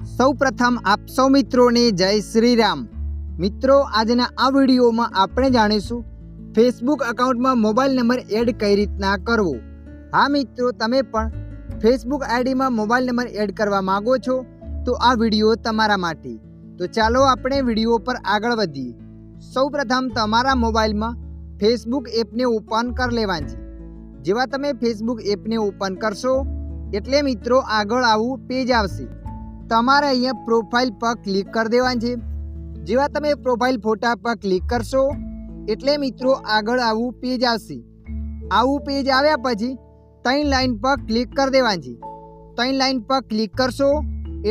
સૌ પ્રથમ આપ સૌ મિત્રોને જય શ્રી રામ। મિત્રો આજના આ વિડીયોમાં આપણે જાણીશું ફેસબુક એકાઉન્ટમાં મોબાઈલ નંબર એડ કઈ રીતના કરવો। હા મિત્રો, તમે પણ ફેસબુક આઈડીમાં મોબાઈલ નંબર એડ કરવા માંગો છો તો આ વિડીયો તમારા માટે। તો ચાલો આપણે વિડીયો પર આગળ વધીએ। સૌ પ્રથમ તમારા મોબાઈલમાં ફેસબુક એપને ઓપન કરી લેવાની છે। જેવા તમે ફેસબુક એપને ઓપન કરશો એટલે મિત્રો આગળ આવું પેજ આવશે। તમારે અહીંયા પ્રોફાઇલ પર ક્લિક કરી દેવાનું છે। જેવા તમે પ્રોફાઇલ ફોટા પર ક્લિક કરશો એટલે મિત્રો આગળ આવું પેજ આવશે। આવું પેજ આવ્યા પછી 3 લાઈન પર ક્લિક કરી દેવાની છે। 3 લાઈન પર ક્લિક કરશો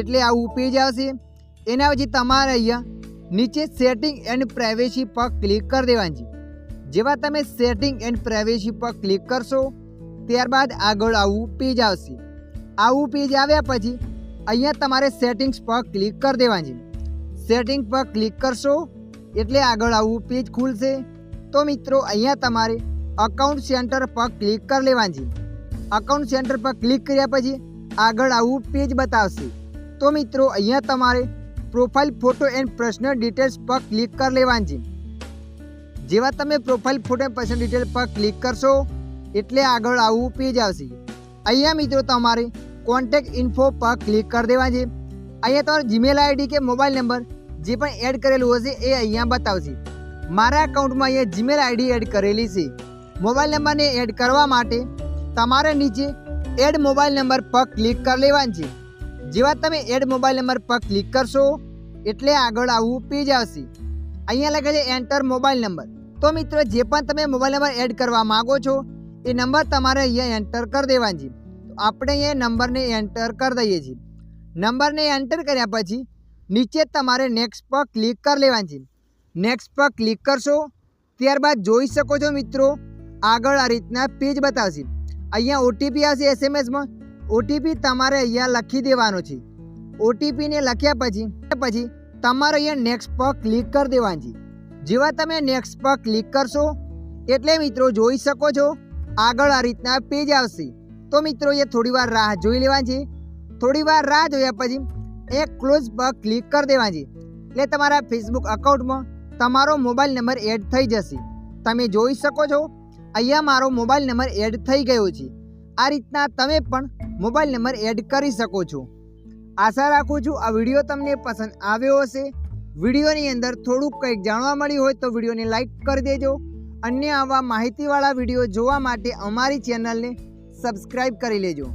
એટલે આવું પેજ આવશે। એના પછી તમારે અહીંયા નીચે સેટિંગ એન્ડ પ્રાઇવેસી પર ક્લિક કરી દેવાની છે। જેવા તમે સેટિંગ એન્ડ પ્રાઇવેસી પર ક્લિક કરશો ત્યારબાદ આગળ આવું પેજ આવશે। આવું પેજ આવ્યા પછી અહીંયા તમારે સેટિંગ્સ પર ક્લિક કરી દેવાની છે। સેટિંગ પર ક્લિક કરશો એટલે આગળ આવું પેજ ખુલશે। તો મિત્રો અહીંયા તમારે અકાઉન્ટ સેન્ટર પર ક્લિક કરી લેવાની છે। અકાઉન્ટ સેન્ટર પર ક્લિક કર્યા પછી આગળ આવું પેજ બતાવશે। તો મિત્રો અહીંયા તમારે profile photo and personal details પર ક્લિક કરી લેવાની છે। જેવા તમે profile photo and personal details પર ક્લિક કરશો એટલે આગળ આવું પેજ આવશે। અહીંયા મિત્રો તમારે કોન્ટેક્ટ ઇન્ફો પર ક્લિક કરી દેવાની છે। અહીંયા તમારો જીમેલ આઈડી કે મોબાઈલ નંબર જે પણ એડ કરેલું હશે એ અહીંયા બતાવશે। મારા એકાઉન્ટમાં અહીંયા જીમેલ આઈડી એડ કરેલી છે। મોબાઈલ નંબરને એડ કરવા માટે તમારે નીચે એડ મોબાઈલ નંબર પર ક્લિક કરી લેવાની છે। જેવા તમે એડ મોબાઈલ નંબર પર ક્લિક કરશો એટલે આગળ આવું પેજ આવશે। અહીંયા લખે છે એન્ટર મોબાઈલ નંબર। તો મિત્રો જે પણ તમે મોબાઈલ નંબર એડ કરવા માગો છો એ નંબર તમારે અહીંયા એન્ટર કરી દેવાની છે। તો આપણે અહીંયા નંબરને એન્ટર કરી દઈએ છીએ। નંબરને એન્ટર કર્યા પછી નીચે તમારે નેક્સ્ટ પર ક્લિક કરી લેવાની છે। નેક્સ્ટ પર ક્લિક કરશો ત્યારબાદ જોઈ શકો છો મિત્રો આગળ આ રીતના પેજ બતાવશે। અહીંયા ઓટીપી આવશે એસએમએસમાં। ઓટીપી તમારે અહીંયા લખી દેવાનો છે। ઓટીપીને લખ્યા પછી તમારે અહીંયા નેક્સ્ટ પર ક્લિક કરી દેવાની છે। જેવા તમે નેક્સ્ટ પર ક્લિક કરશો એટલે મિત્રો જોઈ શકો છો આગળ આ રીતના પેજ આવશે। તો મિત્રો એ થોડી વાર રાહ જોઈ લેવાની છે। થોડી વાર રાહ જોયા પછી એ ક્લોઝ પર ક્લિક કરી દેવાની છે એટલે તમારા ફેસબુક એકાઉન્ટમાં તમારો મોબાઈલ નંબર એડ થઈ જશે। તમે જોઈ શકો છો અહીંયા મારો મોબાઈલ નંબર એડ થઈ ગયો છે। આ રીતના તમે પણ મોબાઈલ નંબર એડ કરી શકો છો। આશા રાખું છું આ વિડીયો તમને પસંદ આવ્યો હશે। વિડીયોની અંદર થોડુંક કંઈક જાણવા મળ્યું હોય તો વિડીયોને લાઈક કરી દેજો। અન્ય આવા માહિતીવાળા વિડીયો જોવા માટે અમારી ચેનલને સબસ્ક્રાઈબ કરી લેજો।